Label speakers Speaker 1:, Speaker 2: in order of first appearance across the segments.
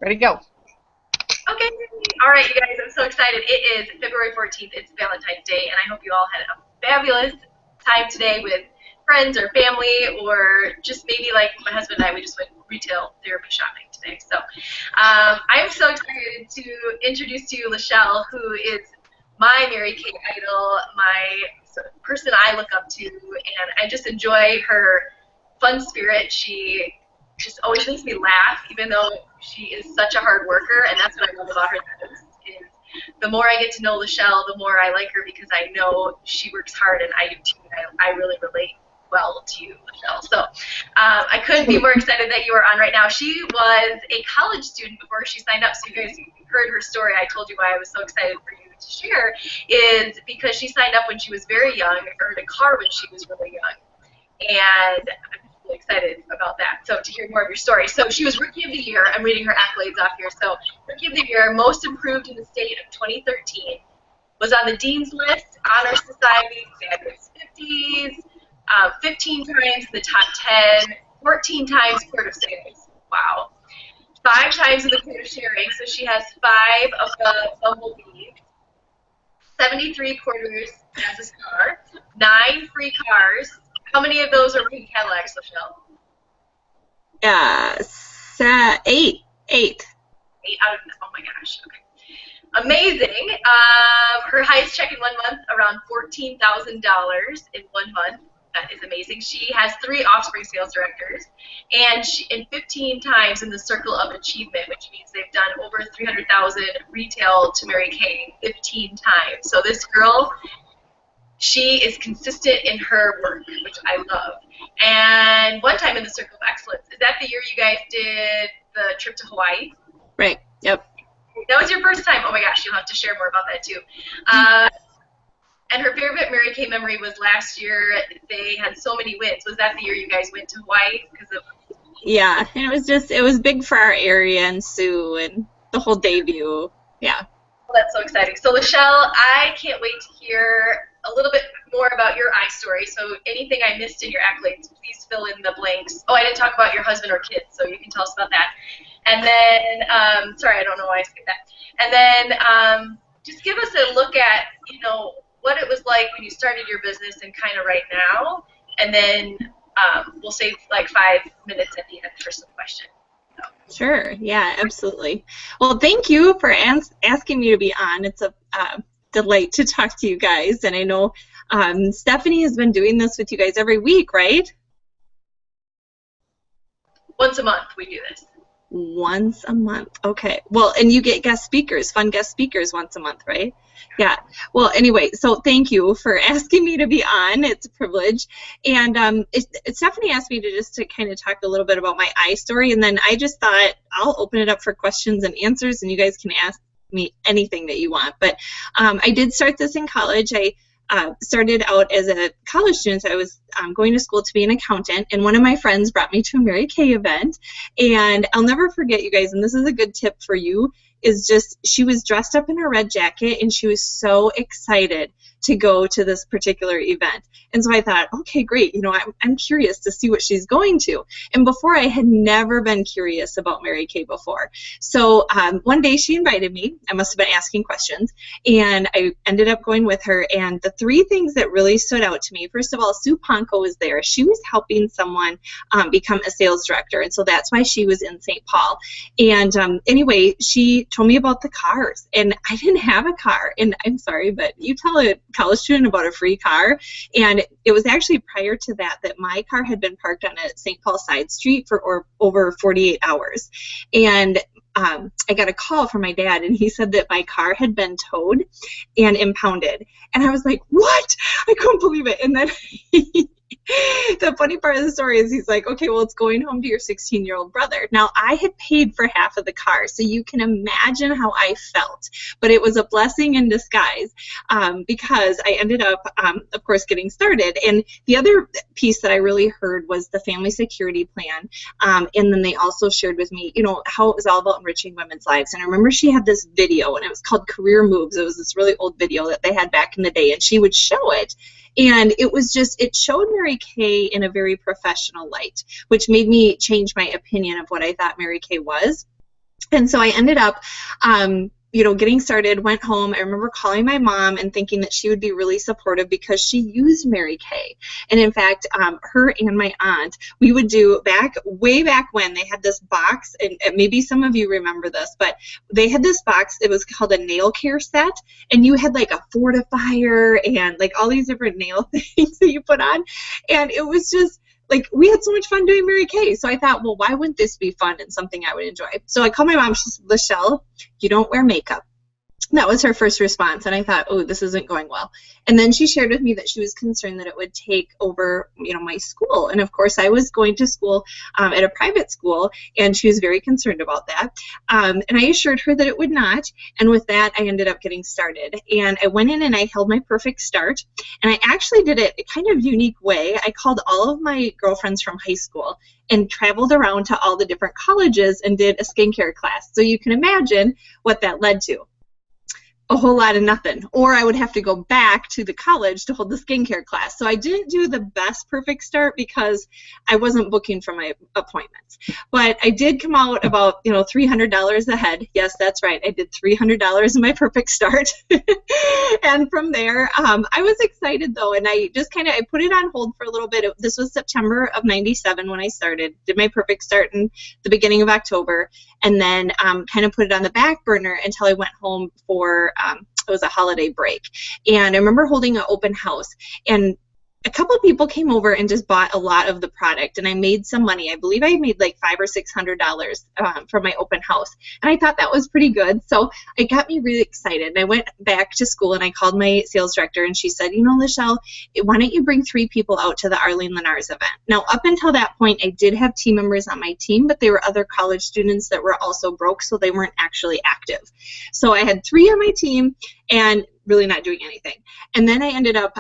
Speaker 1: Ready to go.
Speaker 2: Okay. All right, you guys, I'm so excited. It is February 14th. It's Valentine's Day, and I hope you all had a fabulous time today with friends or family, or just maybe like my husband and I, we just went retail therapy shopping today. So I'm so excited to introduce to you Lachelle, who is my Mary Kay idol, my person I look up to, and I just enjoy her fun spirit. She just always makes me laugh, even though she is such a hard worker, and that's what I love about her. Is the more I get to know Lachelle, the more I like her, because I know she works hard, and I do too. I really relate well to you, Lachelle. So I couldn't be more excited that you are on right now. She was a college student before she signed up, so you guys heard her story. I told you why I was so excited for you to share, is because she signed up when she was very young, earned a car when she was really young, and I'm really excited about that. So to hear more of your story. So she was Rookie of the Year. I'm reading her accolades off here. So Rookie of the Year, Most Improved in the State of 2013, was on the Dean's List, Honor Society, Fabulous 50s, 15 times in the top 10, 14 times Court of Sales. Wow. 5 times in the Court of Sharing. So she has 5 of the Bumblebees. 73 quarters as a star, 9 free cars. How many of those are pink Cadillacs, Lachelle?
Speaker 3: 8.
Speaker 2: 8 out of, oh my gosh, okay. Amazing. Her highest check in 1 month, around $14,000 in 1 month. That is amazing. She has 3 offspring sales directors, and 15 times in the Circle of Achievement, which means they've done over 300,000 retail to Mary Kay 15 times. So this girl, she is consistent in her work, which I love. And 1 time in the Circle of Excellence. Is that the year you guys did the trip to Hawaii?
Speaker 3: Right. Yep.
Speaker 2: That was your first time. Oh my gosh, you'll have to share more about that too. And her favorite Mary Kay memory was last year. They had so many wins. Was that the year you guys went to Hawaii?
Speaker 3: Yeah, and it was big for our area and Sue and the whole debut. Yeah.
Speaker 2: Well, that's so exciting. So Lachelle, I can't wait to hear a little bit more about your eye story. So anything I missed in your accolades, please fill in the blanks. Oh, I didn't talk about your husband or kids, so you can tell us about that. And then, sorry, I don't know why I skipped that. And then just give us a look at, what it was like when you started your business and kind of right now. And then we'll save like 5 minutes at the end for some questions. So.
Speaker 3: Sure. Yeah, absolutely. Well, thank you for asking me to be on. It's a delight to talk to you guys. And I know Stephanie has been doing this with you guys every week, right?
Speaker 2: Once a month we do this.
Speaker 3: Once a month. Okay. Well, and you get guest speakers, fun guest speakers once a month, right? Yeah. Well, anyway, so thank you for asking me to be on. It's a privilege. And Stephanie asked me to kind of talk a little bit about my eye story, and then I just thought I'll open it up for questions and answers, and you guys can ask me anything that you want. But I did start this in college. I started out as a college student. I was going to school to be an accountant, and one of my friends brought me to a Mary Kay event, and I'll never forget, you guys, and this is a good tip for you, is just she was dressed up in her red jacket, and she was so excited to go to this particular event. And so I thought, okay, great, I'm curious to see what she's going to. And before, I had never been curious about Mary Kay before. So one day she invited me. I must have been asking questions, and I ended up going with her. And the 3 things that really stood out to me, first of all, Sue Ponko was there. She was helping someone become a sales director, and so that's why she was in St. Paul. And anyway, she told me about the cars, and I didn't have a car. And I'm sorry, but you tell a college student about a free car, and it was actually prior to that my car had been parked on a St. Paul side street for over 48 hours. And I got a call from my dad, and he said that my car had been towed and impounded. And I was like, what? I couldn't believe it. And then the funny part of the story is he's like, okay, well, it's going home to your 16-year-old brother. Now, I had paid for half of the car, so you can imagine how I felt. But it was a blessing in disguise because I ended up, of course, getting started. And the other piece that I really heard was the family security plan. And then they also shared with me, how it was all about enriching women's lives. And I remember she had this video, and it was called Career Moves. It was this really old video that they had back in the day, and she would show it. And it showed Mary Kay in a very professional light, which made me change my opinion of what I thought Mary Kay was. And so I ended up, getting started, went home. I remember calling my mom and thinking that she would be really supportive because she used Mary Kay. And in fact, her and my aunt, we would do way back when they had this box, and maybe some of you remember this, but they had this box, it was called a nail care set, and you had like a fortifier and like all these different nail things that you put on. And it was just, like, we had so much fun doing Mary Kay. So I thought, well, why wouldn't this be fun and something I would enjoy? So I called my mom. She said, Lachelle, you don't wear makeup. That was her first response. And I thought, oh, this isn't going well. And then she shared with me that she was concerned that it would take over, my school. And of course, I was going to school at a private school, and she was very concerned about that. And I assured her that it would not. And with that, I ended up getting started. And I went in and I held my perfect start. And I actually did it a kind of unique way. I called all of my girlfriends from high school and traveled around to all the different colleges and did a skincare class. So you can imagine what that led to. A whole lot of nothing, or I would have to go back to the college to hold the skincare class. So I didn't do the best perfect start because I wasn't booking for my appointments. But I did come out about $300 ahead. Yes, that's right. I did $300 in my perfect start. And from there, I was excited though, and I just I put it on hold for a little bit. This was September of '97 when I started. Did my perfect start in the beginning of October, and then kind of put it on the back burner until I went home for it was a holiday break. And I remember holding an open house, and a couple of people came over and just bought a lot of the product, and I made some money. I believe I made like $500 or $600 from my open house, and I thought that was pretty good. So it got me really excited. And I went back to school and I called my sales director, and she said, Lachelle, why don't you bring 3 people out to the Arlene Lenars event? Now, up until that point, I did have team members on my team, but they were other college students that were also broke, so they weren't actually active. So I had 3 on my team and really not doing anything. And then I ended up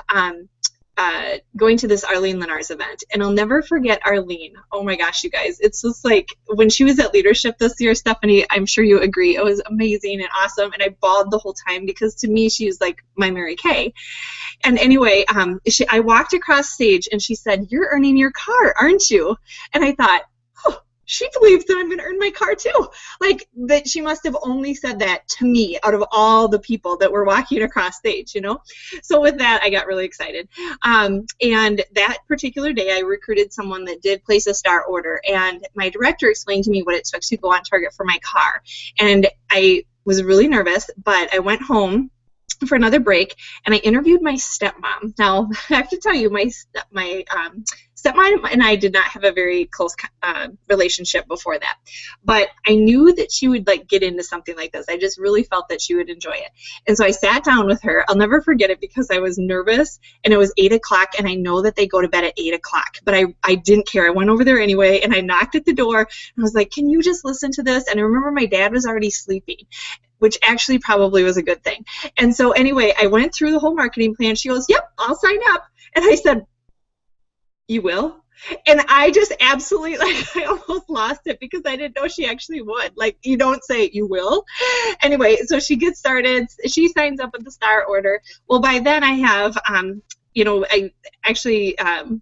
Speaker 3: going to this Arlene Lenars event, and I'll never forget Arlene. Oh my gosh, you guys, it's just like when she was at leadership this year, Stephanie, I'm sure you agree, it was amazing and awesome, and I bawled the whole time because to me she was like my Mary Kay. And anyway, I walked across stage and she said, "You're earning your car, aren't you?" And I thought, oh, she believes that I'm going to earn my car too. Like, that she must have only said that to me out of all the people that were walking across stage, So with that, I got really excited. And that particular day, I recruited someone that did place a star order. And my director explained to me what it took to go on target for my car. And I was really nervous, but I went home for another break, and I interviewed my stepmom. Now, I have to tell you, my stepmom and I did not have a very close relationship before that, but I knew that she would get into something like this. I just really felt that she would enjoy it. And so I sat down with her. I'll never forget it because I was nervous, and it was 8 o'clock, and I know that they go to bed at 8 o'clock, but I didn't care. I went over there anyway, and I knocked at the door, and I was like, "Can you just listen to this?" And I remember my dad was already sleeping, which actually probably was a good thing. And so anyway, I went through the whole marketing plan. She goes, "Yep, I'll sign up." And I said, "You will?" And I just absolutely, I almost lost it because I didn't know she actually would. You don't say "you will." Anyway, so she gets started. She signs up with the star order. Well, by then I have, I actually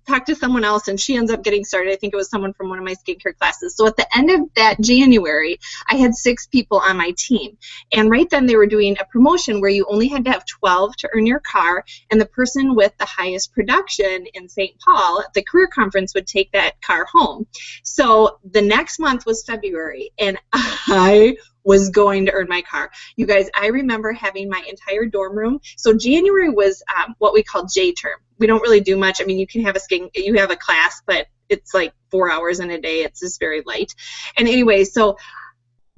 Speaker 3: talked to someone else, and she ends up getting started. I think it was someone from one of my skincare classes. So at the end of that January, I had 6 people on my team. And right then they were doing a promotion where you only had to have 12 to earn your car, and the person with the highest production in St. Paul at the career conference would take that car home. So the next month was February, and I was going to earn my car. You guys, I remember having my entire dorm room. So January was what we call J term. We don't really do much. I mean, you have a class, but it's like 4 hours in a day. It's just very light. And anyway, so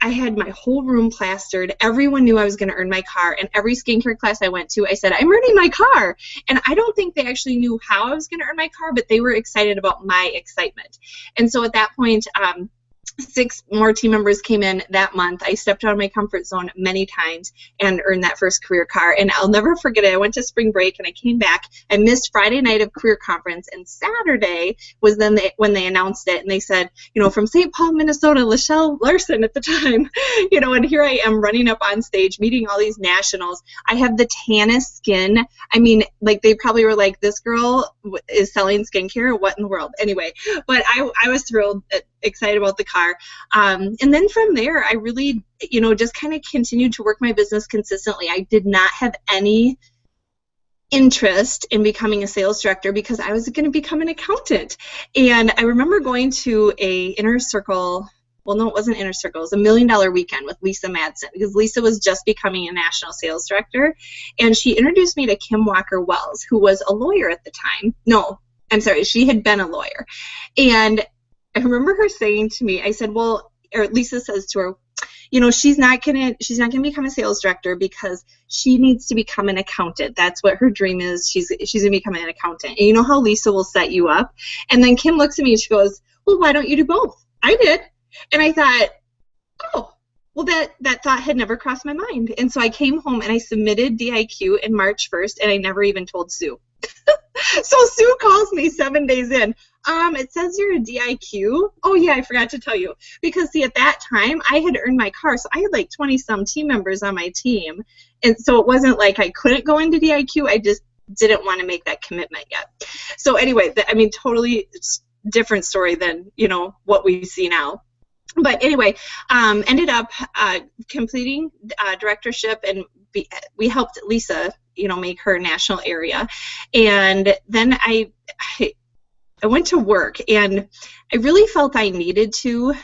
Speaker 3: I had my whole room plastered. Everyone knew I was going to earn my car. And every skincare class I went to, I said, "I'm earning my car." And I don't think they actually knew how I was going to earn my car, but they were excited about my excitement. And so at that point, 6 more team members came in that month. I stepped out of my comfort zone many times and earned that first career car. And I'll never forget it. I went to spring break and I came back. I missed Friday night of career conference, and Saturday was then when they announced it, and they said, from St. Paul, Minnesota, Lachelle Larson at the time, and here I am running up on stage, meeting all these nationals. I have the tannest skin. I mean, they probably were like, "This girl is selling skincare. What in the world?" Anyway, but I was thrilled excited about the car. And then from there, I really, just kind of continued to work my business consistently. I did not have any interest in becoming a sales director because I was going to become an accountant. And I remember going to a inner circle. Well, no, it wasn't inner circle. It was a $1 Million Weekend with Lisa Madsen, because Lisa was just becoming a national sales director. And she introduced me to Kim Walker Wells, who was a lawyer at the time. No, I'm sorry. She had been a lawyer. And I remember her saying to me, I said, well, or Lisa says to her, she's not gonna become a sales director because she needs to become an accountant. That's what her dream is. She's gonna become an accountant. And you know how Lisa will set you up? And then Kim looks at me and she goes, well, why don't you do both? I did. And I thought, oh, well, that thought had never crossed my mind. And so I came home and I submitted DIQ in March 1st, and I never even told Sue. So Sue calls me 7 days in. It says you're a DIQ. Oh yeah, I forgot to tell you. Because see, at that time, I had earned my car, so I had like 20-some team members on my team. And so it wasn't like I couldn't go into DIQ. I just didn't want to make that commitment yet. So anyway, totally different story than, what we see now. But anyway, ended up completing directorship, and we helped Lisa, make her national area. And then I went to work, and I really felt I needed to,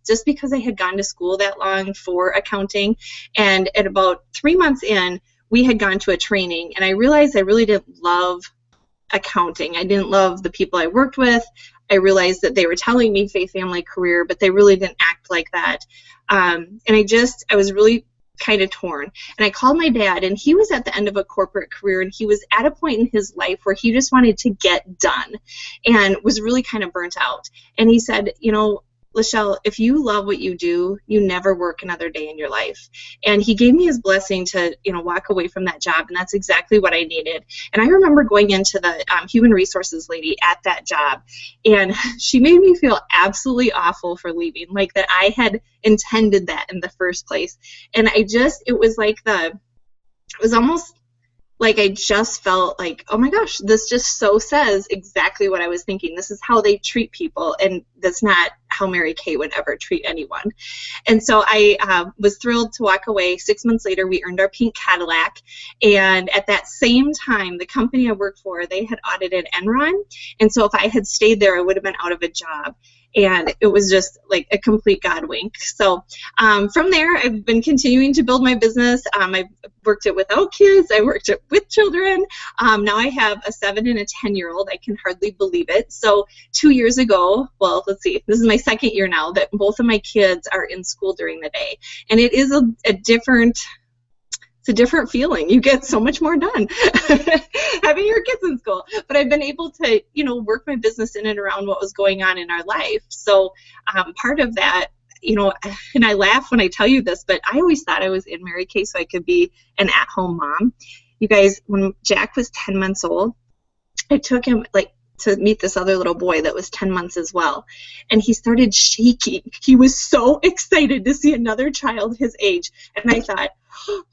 Speaker 3: just because I had gone to school that long for accounting. And at about 3 months in, we had gone to a training, and I realized I really didn't love accounting. I didn't love the people I worked with. I realized that they were telling me faith, family, career, but they really didn't act like that. And I was really kind of torn. And I called my dad, and he was at the end of a corporate career, and he was at a point in his life where he just wanted to get done and was really kind of burnt out. And he said, Lachelle, if you love what you do, you never work another day in your life. And he gave me his blessing to, walk away from that job. And that's exactly what I needed. And I remember going into the human resources lady at that job, and she made me feel absolutely awful for leaving, like that I had intended that in the first place. And it was almost like I just felt like, oh my gosh, this just so says exactly what I was thinking. This is how they treat people, and that's not how Mary Kay would ever treat anyone. And so I was thrilled to walk away. 6 months later, we earned our pink Cadillac. And at that same time, the company I worked for, they had audited Enron. And so if I had stayed there, I would have been out of a job. And it was just like a complete God wink. So from there, I've been continuing to build my business. I've worked it without kids. I worked it with children. Now I have a 7 and a 10-year-old. I can hardly believe it. So 2 years ago, well, let's see, this is my second year now that both of my kids are in school during the day. And it is a different feeling. You get so much more done having your kids in school. But I've been able to, work my business in and around what was going on in our life. So part of that, and I laugh when I tell you this, but I always thought I was in Mary Kay so I could be an at-home mom. You guys, when Jack was 10 months old, I took him to meet this other little boy that was 10 months as well. And he started shaking. He was so excited to see another child his age. And I thought,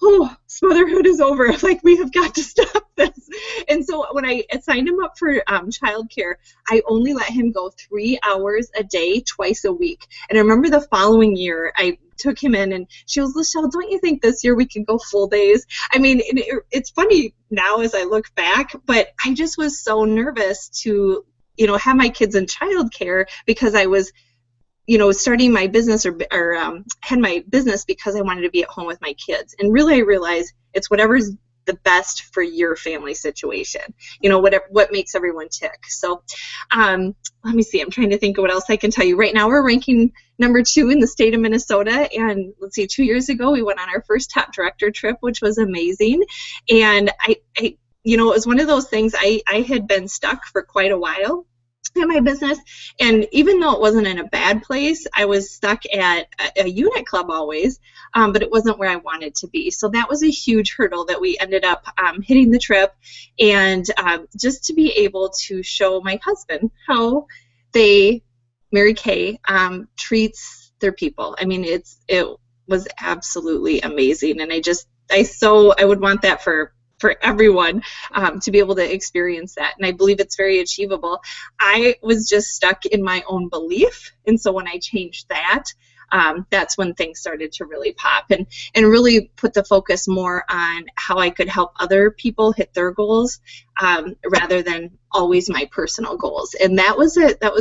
Speaker 3: oh, motherhood is over. We have got to stop this. And so when I signed him up for childcare, I only let him go 3 hours a day, twice a week. And I remember the following year, I took him in, and she was, Lachelle, don't you think this year we can go full days? I mean, it's funny now as I look back, but I just was so nervous to, have my kids in childcare because I was, starting my business or had my business because I wanted to be at home with my kids. And really I realized it's whatever's the best for your family situation, what makes everyone tick. So let me see, I'm trying to think of what else I can tell you. Right now we're ranking number 2 in the state of Minnesota, and let's see, 2 years ago we went on our first top director trip, which was amazing. And I it was one of those things, I had been stuck for quite a while in my business, and even though it wasn't in a bad place, I was stuck at a unit club always, but it wasn't where I wanted to be. So that was a huge hurdle that we ended up hitting the trip, and just to be able to show my husband how Mary Kay treats their people. I mean, it was absolutely amazing, and I would want that for for everyone to be able to experience that. And I believe it's very achievable. I was just stuck in my own belief. And so when I changed that, that's when things started to really pop and really put the focus more on how I could help other people hit their goals rather than always my personal goals. And that was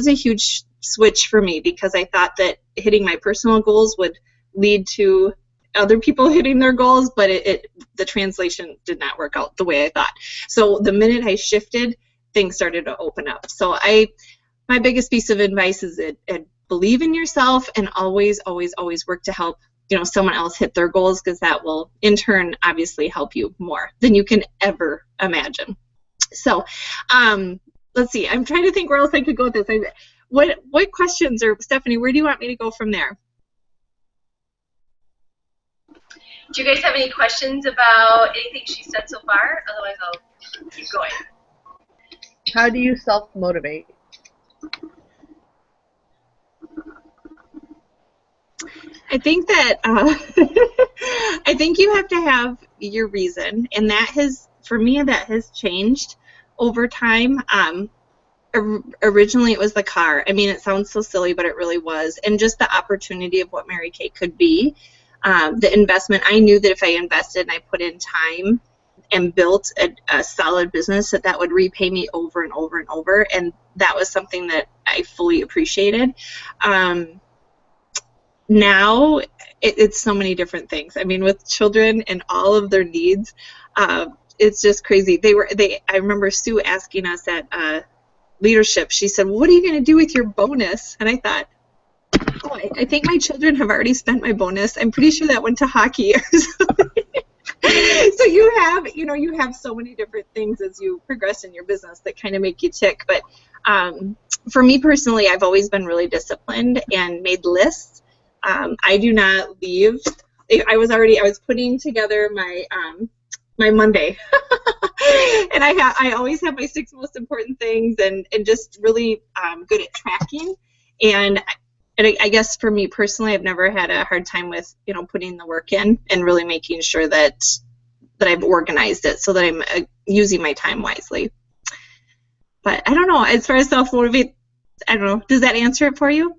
Speaker 3: a huge switch for me, because I thought that hitting my personal goals would lead to other people hitting their goals, but the translation did not work out the way I thought. So the minute I shifted, things started to open up. So my biggest piece of advice is believe in yourself and always, always, always work to help someone else hit their goals, because that will in turn obviously help you more than you can ever imagine. So let's see. I'm trying to think where else I could go with this. What questions, or Stephanie, where do you want me to go from there?
Speaker 2: Do you guys have any questions about anything she said so far? Otherwise, I'll keep going.
Speaker 1: How do you self-motivate?
Speaker 3: I think that I think you have to have your reason, and for me that has changed over time. Originally it was the car. I mean, it sounds so silly, but it really was. And just the opportunity of what Mary Kay could be. The investment, I knew that if I invested and I put in time and built a solid business, that would repay me over and over and over. And that was something that I fully appreciated. Now it's so many different things. I mean, with children and all of their needs, it's just crazy. I remember Sue asking us at leadership, she said, what are you going to do with your bonus? And I thought, oh, I think my children have already spent my bonus. I'm pretty sure that went to hockey or something. So you have so many different things as you progress in your business that kind of make you tick. But for me personally, I've always been really disciplined and made lists. I do not leave. I was putting together my Monday, and I always have my 6 most important things, and just really good at tracking. And I guess for me personally, I've never had a hard time with putting the work in and really making sure that I've organized it so that I'm using my time wisely. But I don't know, as far as self-motivate, I don't know. Does that answer it for you?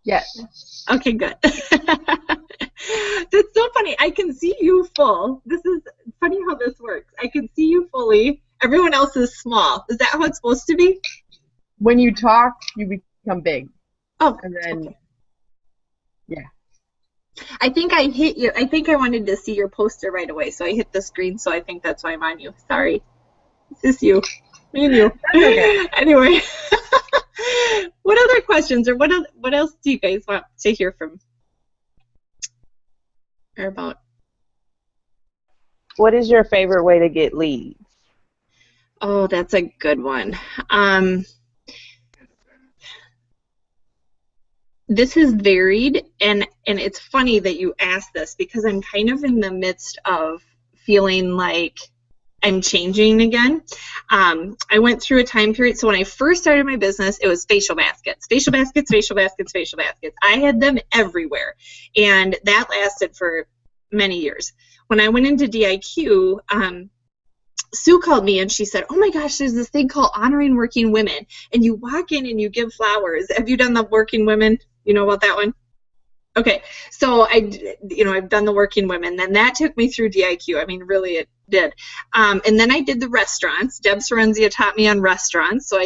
Speaker 1: Yes.
Speaker 3: Okay, good. That's so funny. I can see you full. This is funny how this works. I can see you fully. Everyone else is small. Is that how it's supposed to be?
Speaker 1: When you talk, you become big.
Speaker 3: Oh,
Speaker 1: and then,
Speaker 3: okay.
Speaker 1: Yeah.
Speaker 3: I think I hit you. I think I wanted to see your poster right away, so I hit the screen, so I think that's why I'm on you. Sorry. It's just you. Me and you.
Speaker 1: Okay.
Speaker 3: Anyway. What other questions, or what else do you guys want to hear from or about?
Speaker 4: What is your favorite way to get leads?
Speaker 3: Oh, that's a good one. This has varied, and it's funny that you asked this, because I'm kind of in the midst of feeling like I'm changing again. I went through a time period. So when I first started my business, it was facial baskets. Facial baskets, facial baskets, facial baskets. I had them everywhere. And that lasted for many years. When I went into DIQ, Sue called me and she said, oh my gosh, there's this thing called Honoring Working Women. And you walk in and you give flowers. Have you done the Working Women? You know about that one? Okay, so I've done the Working Women. Then that took me through DIQ. I mean, really, it did. And then I did the restaurants. Deb Sorrenzia taught me on restaurants. So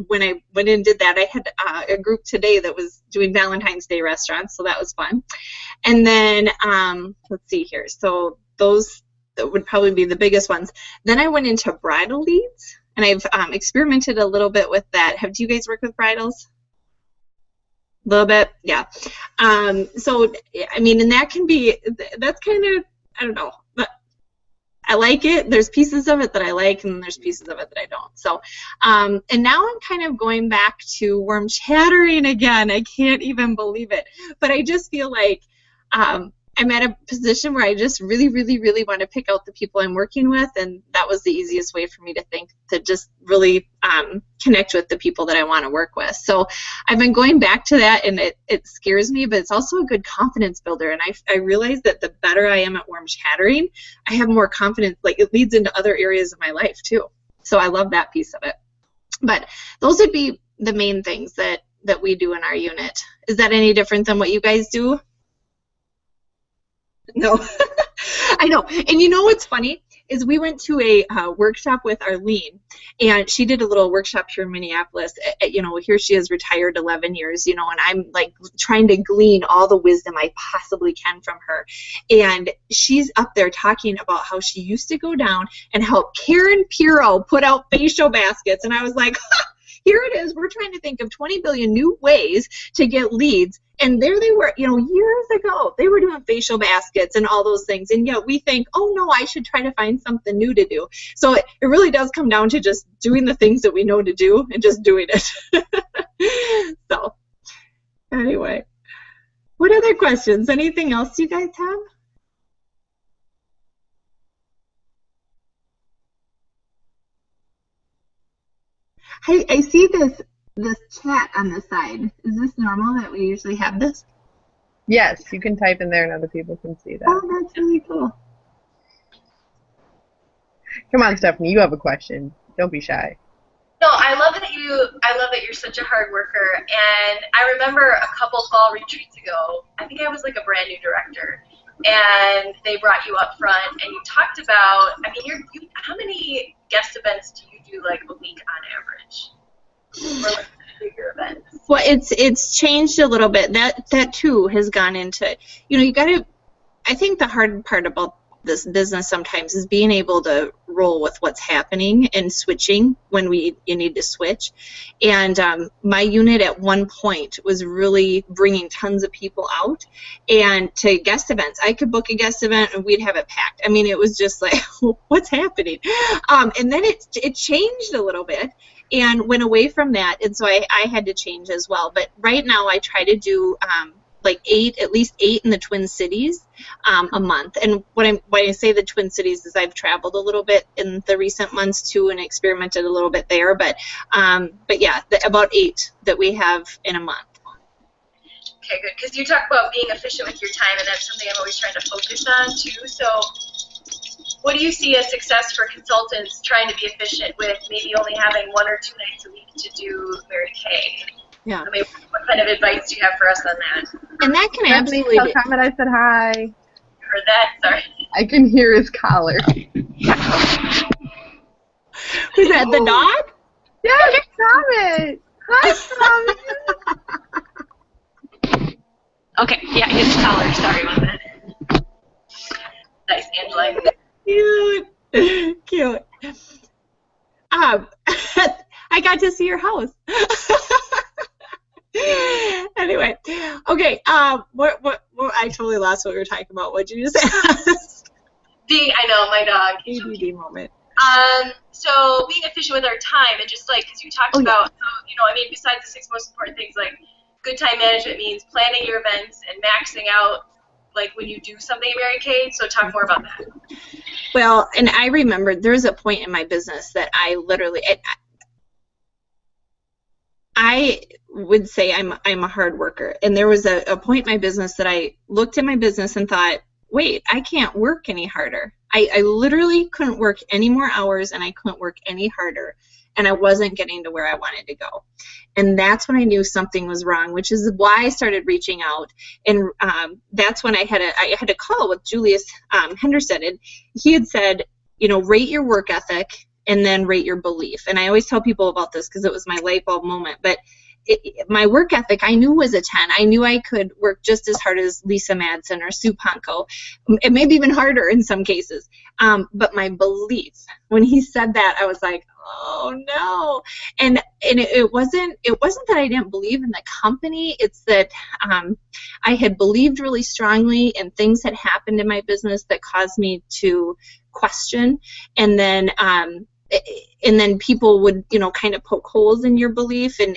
Speaker 3: when I went in and did that, I had a group today that was doing Valentine's Day restaurants. So that was fun. And then let's see here. So those would probably be the biggest ones. Then I went into bridal leads, and I've experimented a little bit with that. Do you guys work with bridals? A little bit, yeah. So, I mean, and that's kind of, I don't know, but I like it. There's pieces of it that I like, and there's pieces of it that I don't. So, and now I'm kind of going back to where I'm chattering again. I can't even believe it. But I just feel like I'm at a position where I just really, really, really want to pick out the people I'm working with, and that was the easiest way for me to think, to just really connect with the people that I want to work with. So I've been going back to that, and it scares me, but it's also a good confidence builder. And I realize that the better I am at warm chattering, I have more confidence. Like, it leads into other areas of my life too. So I love that piece of it. But those would be the main things that we do in our unit. Is that any different than what you guys do? No. I know. And you know what's funny is we went to a workshop with Arlene, and she did a little workshop here in Minneapolis. You know, here she is, retired 11 years, you know, and I'm like trying to glean all the wisdom I possibly can from her. And she's up there talking about how she used to go down and help Karen Piro put out facial baskets. And I was like, here it is. We're trying to think of 20 billion new ways to get leads. And there they were, you know, years ago, they were doing facial baskets and all those things. And yet we think, oh, no, I should try to find something new to do. So it really does come down to just doing the things that we know to do and just doing it. So anyway, what other questions? Anything else you guys have? I see this chat on the side. Is this normal that we usually have this?
Speaker 1: Yes, you can type in there and other people can see that.
Speaker 3: Oh, that's really cool.
Speaker 1: Come on, Stephanie, you have a question. Don't be shy.
Speaker 2: No, I love that you're such a hard worker. And I remember a couple fall retreats ago, I think I was like a brand new director, and they brought you up front and you talked about, I mean, how many guest events do you do like a week on average? Or like bigger events?
Speaker 3: Well, it's changed a little bit. That too has gone into, you know, you got to, I think the hard part about this business sometimes is being able to roll with what's happening and switching when you need to switch. And my unit at one point was really bringing tons of people out and to guest events. I could book a guest event and we'd have it packed. I mean, it was just like, what's happening? And then it changed a little bit and went away from that. And so I had to change as well. But right now I try to do like at least eight in the Twin Cities a month. And when I say the Twin Cities is I've traveled a little bit in the recent months too and experimented a little bit there. But yeah, about 8 that we have in a month.
Speaker 2: Okay, good. Because you talk about being efficient with your time, and that's something I'm always trying to focus on too. So what do you see as success for consultants trying to be efficient with maybe only having 1 or 2 nights a week to do Mary Kay?
Speaker 3: Yeah.
Speaker 2: I mean, what kind of advice do you have for us on that?
Speaker 3: And that can
Speaker 1: Stephanie,
Speaker 3: absolutely
Speaker 1: tell
Speaker 3: be.
Speaker 1: Comment I said hi.
Speaker 2: You heard that? Sorry.
Speaker 1: I can hear his collar.
Speaker 3: Who's that, the dog?
Speaker 1: Yes, Comment. Hi, Comment.
Speaker 2: Okay, yeah, his collar. Sorry about that. Nice, Angela.
Speaker 3: Cute. Cute. I got to see your house. Anyway, okay. What? I totally lost what we were talking about. What did you just ask?
Speaker 2: I know, my dog.
Speaker 3: ADD moment.
Speaker 2: So being efficient with our time and just like, because you talked about, you know, I mean, besides the 6 most important things, like good time management means planning your events and maxing out, like when you do something at Mary Kay. So talk more about that.
Speaker 3: Well, and I remember there was a point in my business that I literally, I would say I'm a hard worker. And there was a point in my business that I looked at my business and thought, wait, I can't work any harder. I literally couldn't work any more hours and I couldn't work any harder. And I wasn't getting to where I wanted to go. And that's when I knew something was wrong, which is why I started reaching out. And that's when I had a call with Julius Henderson. And he had said, you know, rate your work ethic and then rate your belief. And I always tell people about this because it was my light bulb moment. But my work ethic, I knew was a 10. I knew I could work just as hard as Lisa Madsen or Sue Ponko, and maybe even harder in some cases. But my belief, when he said that, I was like, oh no. And it wasn't that I didn't believe in the company. It's that I had believed really strongly, and things had happened in my business that caused me to question. And then people would, you know, kind of poke holes in your belief and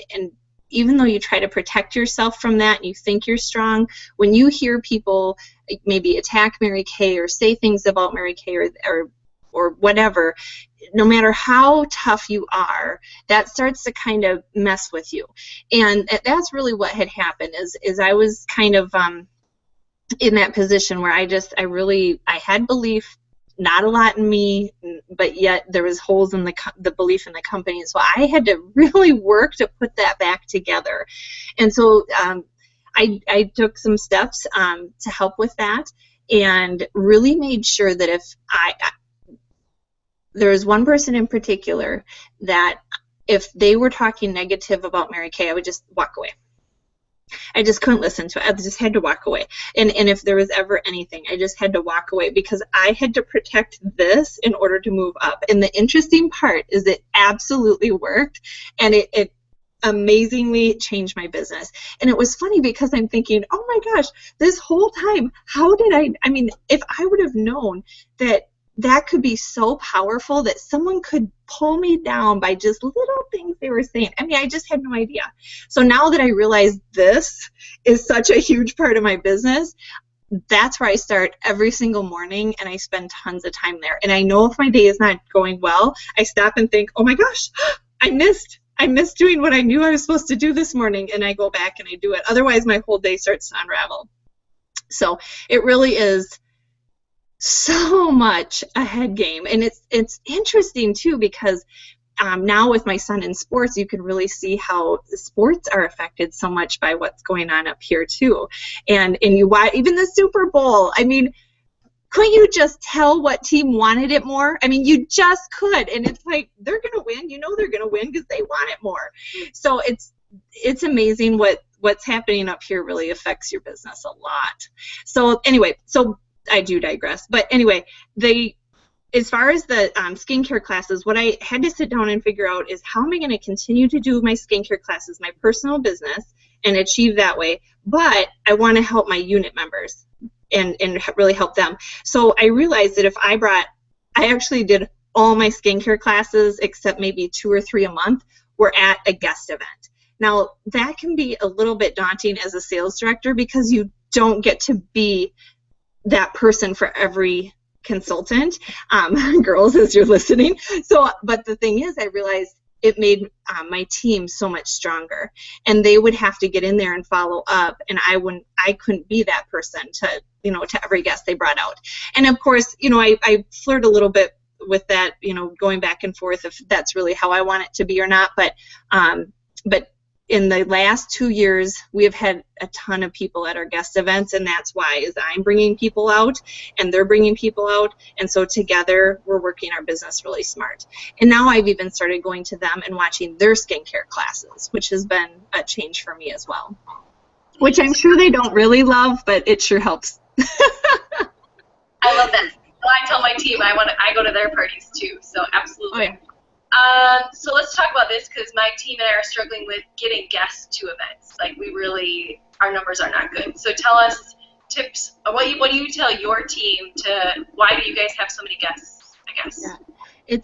Speaker 3: even though you try to protect yourself from that and you think you're strong, when you hear people maybe attack Mary Kay or say things about Mary Kay or whatever, no matter how tough you are, that starts to kind of mess with you. And that's really what had happened is I was kind of in that position where I had belief, not a lot in me, but yet there was holes in the belief in the company. So I had to really work to put that back together. And so I took some steps to help with that, and really made sure that if there was one person in particular that if they were talking negative about Mary Kay, I would just walk away. I just couldn't listen to it. I just had to walk away. And if there was ever anything, I just had to walk away because I had to protect this in order to move up. And the interesting part is it absolutely worked, and it amazingly changed my business. And it was funny because I'm thinking, oh my gosh, this whole time, how did I mean, if I would have known that could be so powerful that someone could pull me down by just little things they were saying. I mean, I just had no idea. So now that I realize this is such a huge part of my business, that's where I start every single morning, and I spend tons of time there. And I know if my day is not going well, I stop and think, oh my gosh, I missed doing what I knew I was supposed to do this morning, and I go back and I do it. Otherwise, my whole day starts to unravel. So it really is so much a head game. And it's interesting too, because now with my son in sports, you can really see how sports are affected so much by what's going on up here too. And you watch even the Super Bowl. I mean, couldn't you just tell what team wanted it more? I mean, you just could. And it's like, they're going to win. You know they're going to win because they want it more. So it's amazing what's happening up here really affects your business a lot. So anyway, I do digress. But anyway, as far as the skincare classes, what I had to sit down and figure out is how am I going to continue to do my skincare classes, my personal business, and achieve that way. But I want to help my unit members and really help them. So I realized that if I actually did all my skincare classes except maybe 2 or 3 a month were at a guest event. Now, that can be a little bit daunting as a sales director because you don't get to be that person for every consultant, girls, as you're listening. So, but the thing is, I realized it made my team so much stronger, and they would have to get in there and follow up, and I couldn't be that person to every guest they brought out. And of course, I flirt a little bit with that, going back and forth if that's really how I want it to be or not. But in the last 2 years, we have had a ton of people at our guest events, and that's why is I'm bringing people out, and they're bringing people out, and so together we're working our business really smart. And now I've even started going to them and watching their skincare classes, which has been a change for me as well, which I'm sure they don't really love, but it sure helps.
Speaker 2: I love that. Well, I tell my team I go to their parties too, so absolutely.
Speaker 3: Oh, yeah.
Speaker 2: So let's talk about this because my team and I are struggling with getting guests to events. Like our numbers are not good. So tell us tips. What do you tell your team why do you guys have so many guests, I guess?
Speaker 3: Yeah.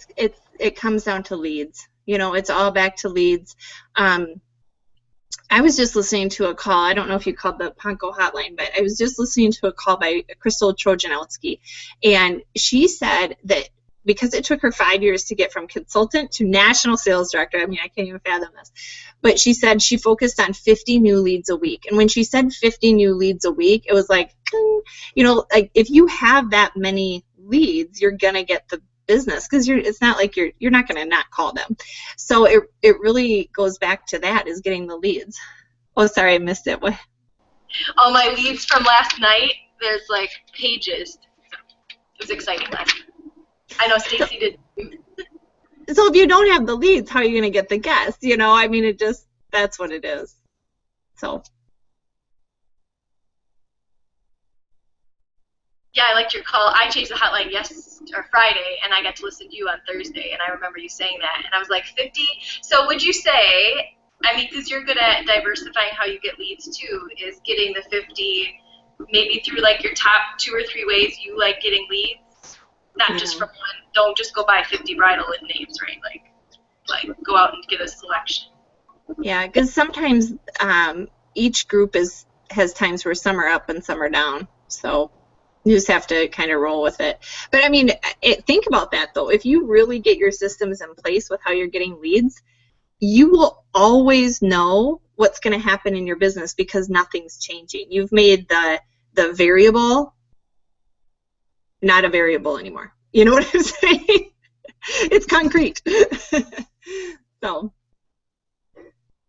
Speaker 3: It comes down to leads. It's all back to leads. I was just listening to a call. I don't know if you called the Ponko hotline, but I was just listening to a call by Crystal Trojanowski, and she said that because it took her 5 years to get from consultant to national sales director. I mean, I can't even fathom this. But she said she focused on 50 new leads a week. And when she said 50 new leads a week, it was like, like if you have that many leads, you're going to get the business because it's not like you're not going to not call them. So it really goes back to that is getting the leads. Oh, sorry, I missed it. What?
Speaker 2: All my leads from last night, there's like pages. It was exciting last night. I know Stacy did.
Speaker 3: So if you don't have the leads, how are you going to get the guests? I mean, that's what it is. So.
Speaker 2: Yeah, I liked your call. I changed the hotline Friday, and I got to listen to you on Thursday, and I remember you saying that, and I was like, 50? So would you say, because you're good at diversifying how you get leads too, is getting the 50 maybe through like your top 2 or 3 ways you like getting leads? Not just from one. Don't just go buy 50 bridal names, right? Like go out and get a selection.
Speaker 3: Yeah, because sometimes each group has times where some are up and some are down. So you just have to kind of roll with it. But I mean, think about that though. If you really get your systems in place with how you're getting leads, you will always know what's going to happen in your business because nothing's changing. You've made the variable not a variable anymore. You know what I'm saying? It's concrete. So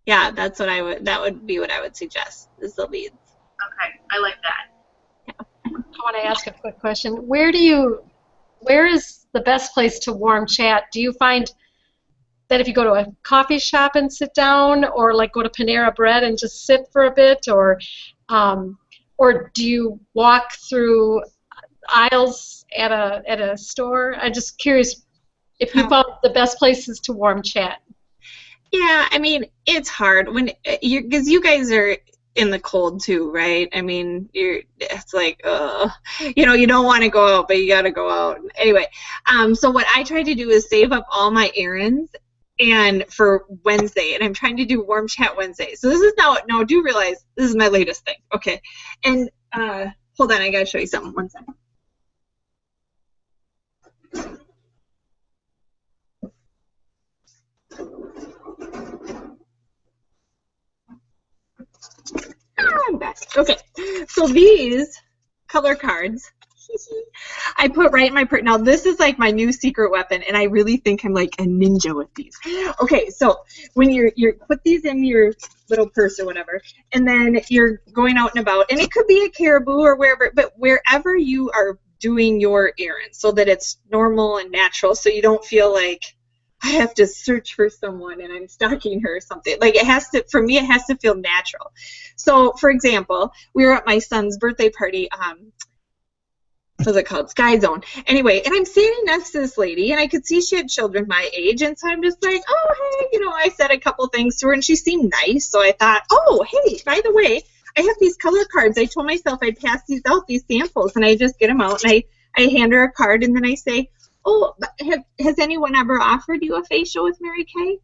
Speaker 3: yeah, that would be what I would suggest is the leads.
Speaker 2: Okay, I like that.
Speaker 5: I want to ask a quick question. Where is the best place to warm chat? Do you find that if you go to a coffee shop and sit down, or like go to Panera Bread and just sit for a bit, or do you walk through aisles at a store? I'm just curious if you found the best places to warm chat.
Speaker 3: Yeah, I mean, it's hard when because you guys are in the cold too, right? I mean, it's like, you don't want to go out, but you got to go out. Anyway, so what I try to do is save up all my errands and for Wednesday, and I'm trying to do warm chat Wednesday. So this is now do realize this is my latest thing, okay? And hold on, I gotta show you something. One second. I'm back. Okay, so these color cards I put right in my purse. Now this is like my new secret weapon, and I really think I'm like a ninja with these. Okay, so when you put these in your little purse or whatever, and then you're going out and about, and it could be a Caribou or wherever, but wherever you are doing your errands, so that it's normal and natural, so you don't feel like I have to search for someone and I'm stalking her or something. Like for me, it has to feel natural. So for example, we were at my son's birthday party, what's it called? Sky Zone. Anyway, and I'm standing next to this lady, and I could see she had children my age, and so I'm just like, oh, hey, I said a couple things to her, and she seemed nice, so I thought, oh, hey, by the way, I have these color cards. I told myself I'd pass these out, these samples, and I just get them out, and I hand her a card, and then I say, oh, has anyone ever offered you a facial with Mary Kay?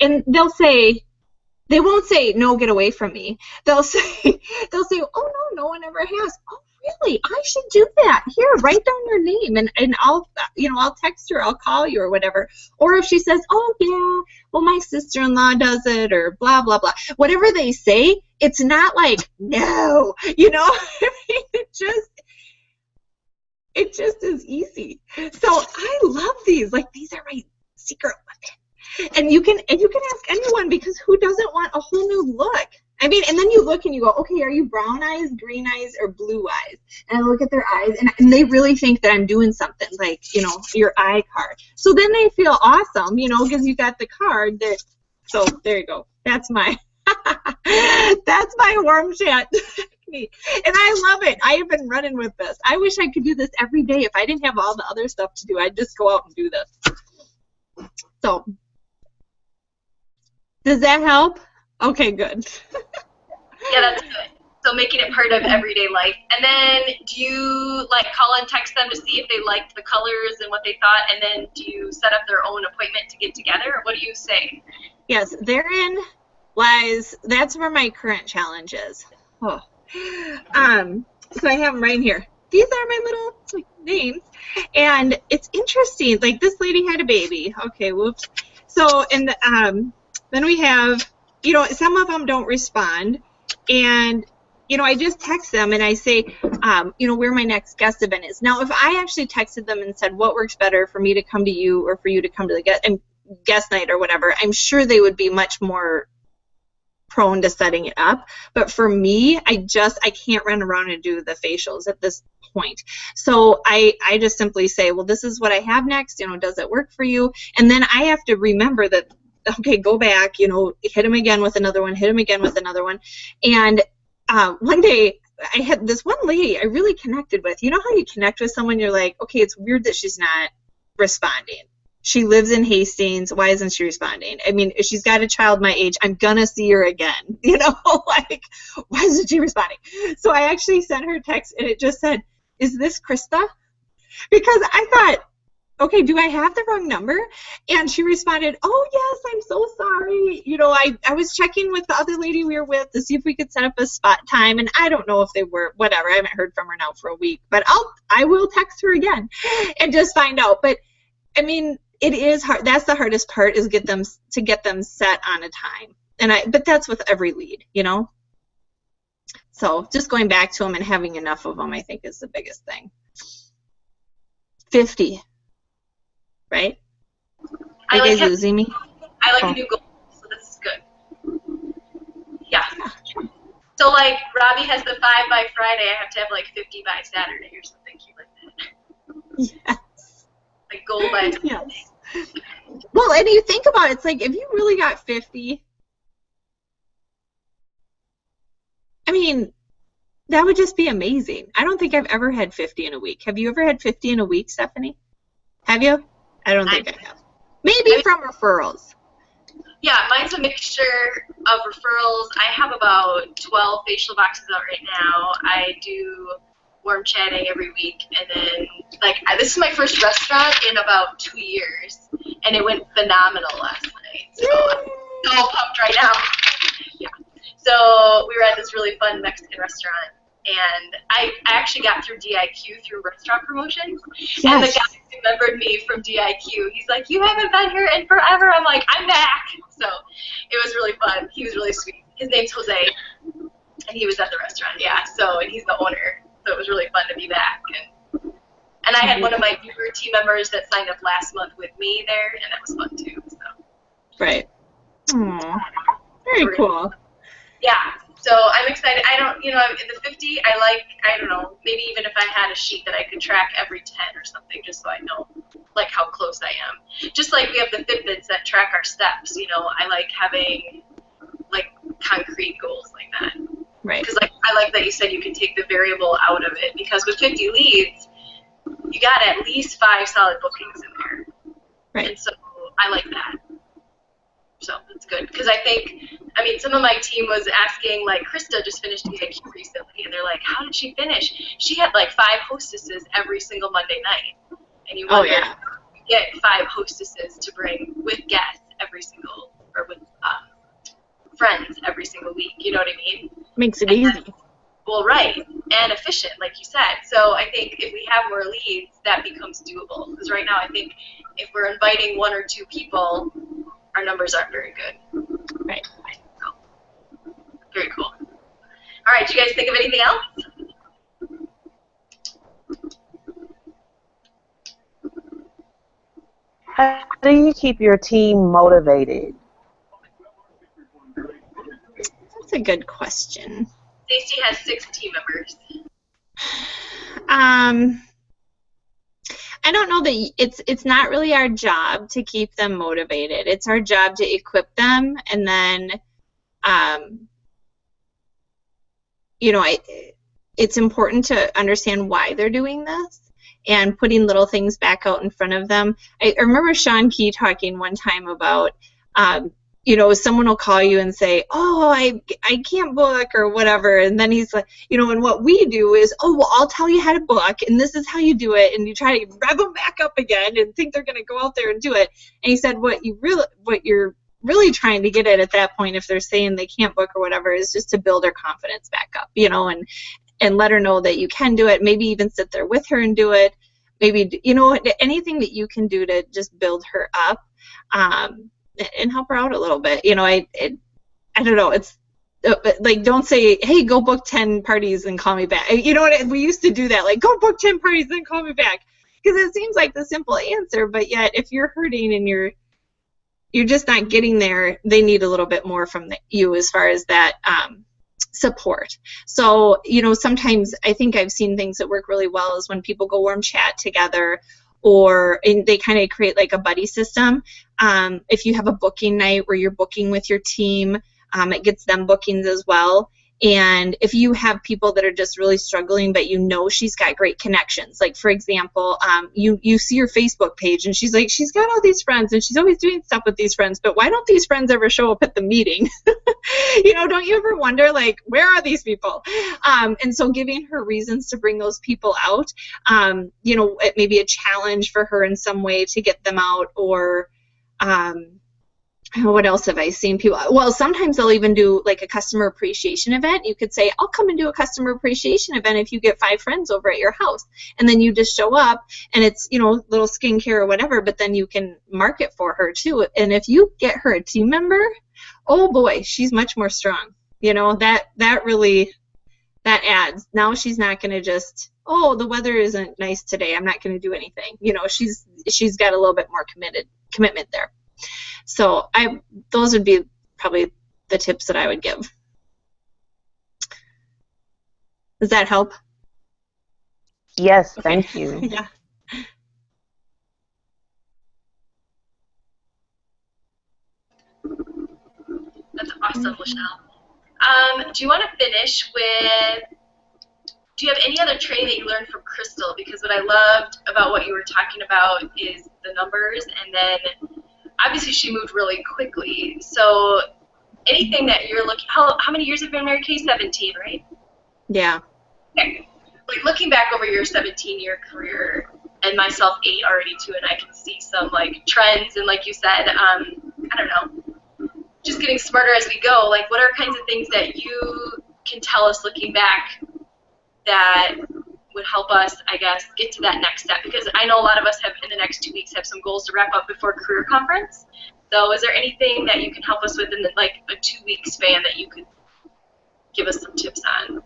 Speaker 3: And they won't say, no, get away from me. They'll say, oh, no one ever has. Oh, really? I should do that. Here, write down your name, and I'll text her, I'll call you or whatever. Or if she says, oh, yeah, well, my sister-in-law does it, or blah, blah, blah. Whatever they say, it's not like, no, I mean, it just is easy. So I love these. Like, these are my secret weapon. And you can ask anyone, because who doesn't want a whole new look? I mean, and then you look and you go, okay, are you brown eyes, green eyes, or blue eyes? And I look at their eyes, and they really think that I'm doing something, like, your eye card. So then they feel awesome, because you got the card that, so there you go. That's my warm chat technique. And I love it. I have been running with this. I wish I could do this every day. If I didn't have all the other stuff to do, I'd just go out and do this. So, does that help? Okay, good.
Speaker 2: Yeah, that's good. So making it part of everyday life. And then do you call and text them to see if they liked the colors and what they thought, and then do you set up their own appointment to get together, or what do you say?
Speaker 3: Yes, therein lies, that's where my current challenge is. Oh. So I have them right in here. These are my little names, and it's interesting. Like, this lady had a baby. Okay, whoops. So, and then we have, some of them don't respond, and I just text them and I say, where my next guest event is. Now, if I actually texted them and said, what works better for me to come to you or for you to come to the guest night or whatever, I'm sure they would be much more prone to setting it up. But for me, I can't run around and do the facials at this point. So I just simply say, well, this is what I have next, does it work for you? And then I have to remember that, okay, go back, hit him again with another one, hit him again with another one. And one day I had this one lady I really connected with. You know how you connect with someone, you're like, okay, it's weird that she's not responding. She lives in Hastings. Why isn't she responding? I mean, if she's got a child my age, I'm going to see her again. Why isn't she responding? So I actually sent her a text, and it just said, is this Krista? Because I thought, okay, do I have the wrong number? And she responded, oh, yes, I'm so sorry. You know, I was checking with the other lady we were with to see if we could set up a spot time, and I don't know if they were, whatever. I haven't heard from her now for a week, but I will text her again and just find out. But, I mean, it is hard. That's the hardest part, is get them set on a time. But that's with every lead, you know? So just going back to them and having enough of them, I think, is the biggest thing. 50, right? Are you guys losing me?
Speaker 2: I like a new goal, so this is good. Yeah. So, like, Robbie has the 5 by Friday. I have to have, like, 50 by Saturday or something cute like that.
Speaker 3: Yes.
Speaker 2: Like, goal by
Speaker 3: Yes. Well, and you think about it, it's like, if you really got 50, I mean, that would just be amazing. I don't think I've ever had 50 in a week. Have you ever had 50 in a week, Stephanie? Have you? I don't think I have. Maybe from referrals.
Speaker 2: Yeah, mine's a mixture of referrals. I have about 12 facial boxes out right now. I do warm chatting every week, and then, like, this is my first restaurant in about 2 years, and it went phenomenal last night. So I'm so pumped right now. Yeah. So we were at this really fun Mexican restaurant, and I actually got through DIQ through restaurant promotions. Yes. And the guy remembered me from DIQ. He's like, you haven't been here in forever. I'm like, I'm back. So it was really fun. He was really sweet. His name's Jose, and he was at the restaurant, yeah. So, and he's the owner. So it was really fun to be back. And I had one of my newer team members that signed up last month with me there, and that was fun too. So.
Speaker 3: Right. Aww. Very cool.
Speaker 2: Yeah. So I'm excited. I don't, in the 50, I don't know, maybe even if I had a sheet that I could track every 10 or something, just so I know, like, how close I am. Just like we have the Fitbits that track our steps, I like having, like, concrete goals like that.
Speaker 3: Right.
Speaker 2: Because, like, I like that you said you can take the variable out of it, because with 50 leads, you got at least 5 solid bookings in there.
Speaker 3: Right.
Speaker 2: And so I like that. So that's good, because some of my team was asking, like, Krista just finished DIQ recently, and they're like, how did she finish? She had, like, 5 hostesses every single Monday night. And you wonder, you get 5 hostesses to bring with guests or with friends every single week, you know what I mean?
Speaker 3: Makes it easy.
Speaker 2: Well, right, and efficient, like you said. So I think if we have more leads, that becomes doable. Because right now, I think if we're inviting 1 or 2 people, our numbers aren't very good.
Speaker 3: Right.
Speaker 2: So, very cool. All right, do you guys think of anything else?
Speaker 4: How do you keep your team motivated?
Speaker 3: That's a good question.
Speaker 2: Stacy has 6 team members.
Speaker 3: I don't know that it's not really our job to keep them motivated. It's our job to equip them, and then, it's important to understand why they're doing this and putting little things back out in front of them. I remember Sean Key talking one time about, someone will call you and say, oh, I can't book or whatever. And then he's like, and what we do is, oh, well, I'll tell you how to book, and this is how you do it. And you try to rev them back up again and think they're going to go out there and do it. And he said, what you're really trying to get at that point, if they're saying they can't book or whatever, is just to build their confidence back up, and let her know that you can do it. Maybe even sit there with her and do it. Maybe, anything that you can do to just build her up. And help her out a little bit. I don't know. It's like, don't say, hey, go book 10 parties and call me back. We used to do that, like, go book 10 parties and call me back, because it seems like the simple answer, but yet if you're hurting and you're just not getting there, they need a little bit more from you as far as that support. So, sometimes I think I've seen things that work really well is when people go warm chat together, and they kind of create like a buddy system. If you have a booking night where you're booking with your team, it gets them bookings as well. And if you have people that are just really struggling, but you know she's got great connections, like for example, you see her Facebook page and she's like, she's got all these friends and she's always doing stuff with these friends, but why don't these friends ever show up at the meeting? You know, don't you ever wonder, like, where are these people? And so giving her reasons to bring those people out, you know, it may be a challenge for her in some way to get them out, or what else have I seen people? Well, sometimes they'll even do like a customer appreciation event. You could say, I'll come and do a customer appreciation event if you get 5 friends over at your house. And then you just show up and it's, you know, little skincare or whatever, but then you can market for her too. And if you get her a team member, oh boy, she's much more strong. You know, that really, that adds. Now she's not going to just, oh, the weather isn't nice today, I'm not going to do anything. You know, she's got a little bit more commitment there. So those would be probably the tips that I would give. Does that help?
Speaker 4: Yes,
Speaker 3: Okay.
Speaker 4: thank you.
Speaker 3: Yeah.
Speaker 2: That's awesome, Michelle. Do you want to finish with, do you have any other training that you learned from Crystal? Because what I loved about what you were talking about is the numbers, and then obviously she moved really quickly. So anything that you're looking, how many years have you been married, Kay? 17, right?
Speaker 3: Yeah.
Speaker 2: Okay. Like looking back over your 17-year career, and myself 8 already too, and I can see some like trends, and like you said, I don't know, just getting smarter as we go. Like, what are kinds of things that you can tell us looking back that would help us, I guess, get to that next step? Because I know a lot of us have, in the next 2 weeks, have some goals to wrap up before career conference. So is there anything that you can help us with in like a 2-week span that you could give us some tips on?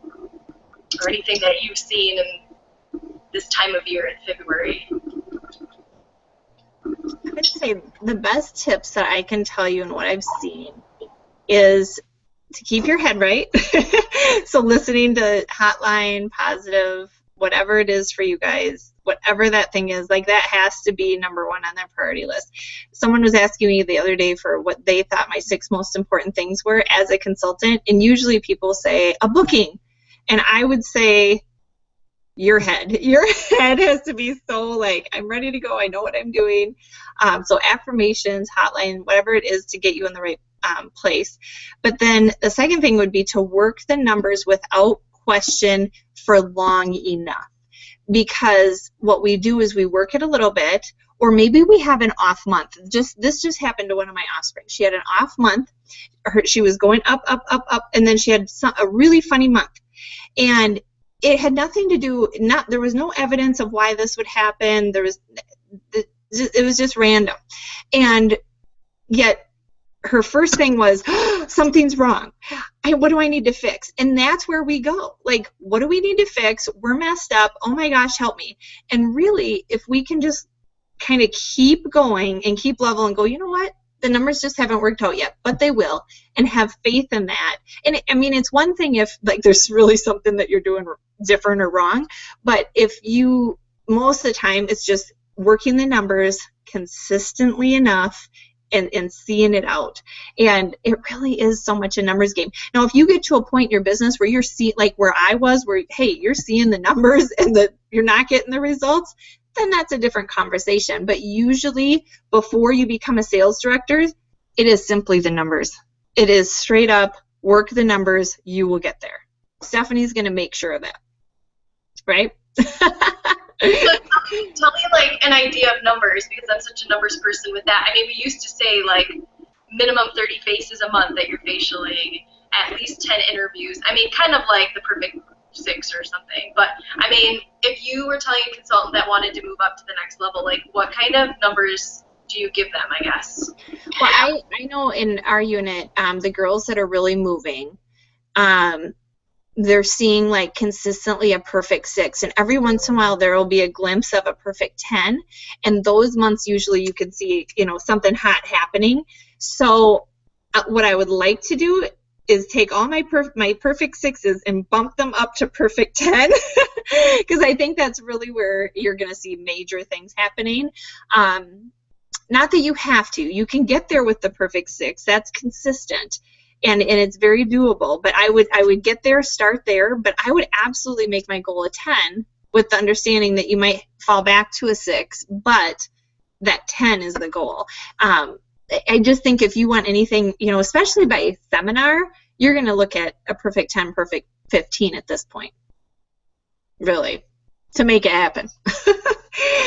Speaker 2: Or anything that you've seen in this time of year in February?
Speaker 3: I would say the best tips that I can tell you and what I've seen is to keep your head right. So listening to Hotline, Positive, whatever it is for you guys, whatever that thing is, like that has to be number 1 on their priority list. Someone was asking me the other day for what they thought my 6 most important things were as a consultant, and usually people say a booking, and I would say your head has to be so like, I'm ready to go, I know what I'm doing. So affirmations, Hotline, whatever it is to get you in the right place. But then the second thing would be to work the numbers without question for long enough, because what we do is we work it a little bit, or maybe we have an off month. This just happened to one of my offspring. She had an off month. She was going up, and then she had a really funny month, and it had nothing to do, there was no evidence of why this would happen. It was just random. And yet her first thing was, oh, something's wrong. What do I need to fix? And that's where we go. Like, what do we need to fix? We're messed up. Oh my gosh, help me. And really, if we can just kind of keep going and keep level and go, you know what? The numbers just haven't worked out yet, but they will, and have faith in that. And I mean, it's one thing if like there's really something that you're doing different or wrong, but if you, most of the time, it's just working the numbers consistently enough and seeing it out. And it really is so much a numbers game. Now, if you get to a point in your business where you're seeing, like where I was, where, hey, you're seeing the numbers and that you're not getting the results, then that's a different conversation. But usually before you become a sales director, it is simply the numbers. It is straight up, work the numbers, you will get there. Stephanie's going to make sure of that. Right?
Speaker 2: Tell me like an idea of numbers, because I'm such a numbers person with that. I mean, we used to say like minimum 30 faces a month that you're facialing, at least 10 interviews. I mean, kind of like the perfect 6 or something. But I mean, if you were telling a consultant that wanted to move up to the next level, like what kind of numbers do you give them, I guess?
Speaker 3: Well, I know in our unit, the girls that are really moving, they're seeing like consistently a perfect 6, and every once in a while there will be a glimpse of a perfect 10, and those months usually you can see, you know, something hot happening. So what I would like to do is take all my perfect 6s and bump them up to perfect 10, because I think that's really where you're going to see major things happening. Not that you have to. You can get there with the perfect 6. That's consistent. and it's very doable. But I would get there, start there, but I would absolutely make my goal a 10 with the understanding that you might fall back to a 6, but that 10 is the goal. I just think if you want anything, you know, especially by a seminar, you're going to look at a perfect 10, perfect 15 at this point, really, to make it happen.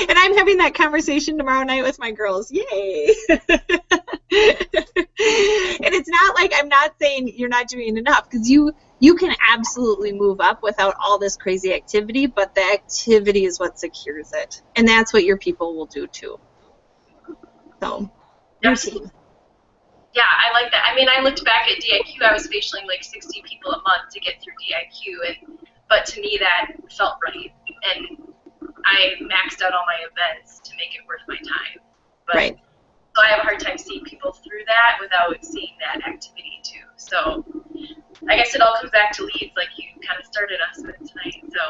Speaker 3: And I'm having that conversation tomorrow night with my girls. Yay! And it's not like I'm not saying you're not doing enough, because you can absolutely move up without all this crazy activity, but the activity is what secures it. And that's what your people will do too. So, your team.
Speaker 2: Yeah, I like that. I mean, I looked back at DIQ. I was facialing like 60 people a month to get through DIQ, but to me that felt right. And I maxed out all my events to make it worth my time. But,
Speaker 3: right.
Speaker 2: So I have a hard time seeing people through that without seeing that activity too. So I guess it all comes back to leads, like you kind of started us with tonight. So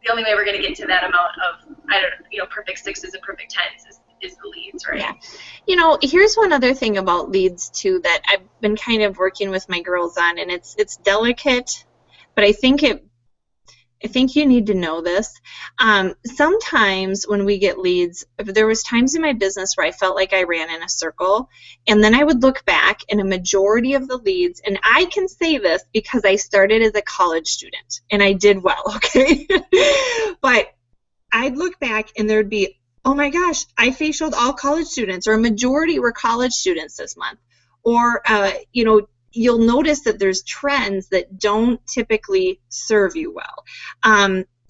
Speaker 2: the only way we're going to get to that amount of, I don't know, you know, perfect 6s and perfect 10s is the leads, right?
Speaker 3: Yeah. You know, here's one other thing about leads too that I've been kind of working with my girls on, and it's delicate, but I think you need to know this. Sometimes when we get leads, there was times in my business where I felt like I ran in a circle, and then I would look back and a majority of the leads, and I can say this because I started as a college student and I did well, okay? But I'd look back and there'd be, oh my gosh, I facialed all college students, or a majority were college students this month. Or, you know, you'll notice that there's trends that don't typically serve you well.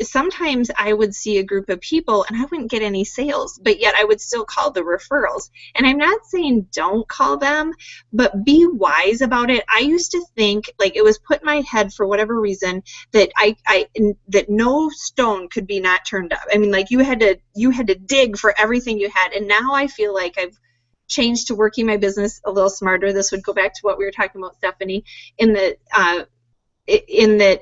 Speaker 3: Sometimes I would see a group of people and I wouldn't get any sales, but yet I would still call the referrals. And I'm not saying don't call them, but be wise about it. I used to think, like, it was put in my head for whatever reason that that no stone could be not turned up. I mean, like, you had to dig for everything you had. And now I feel like I've changed to working my business a little smarter. This would go back to what we were talking about, Stephanie, in that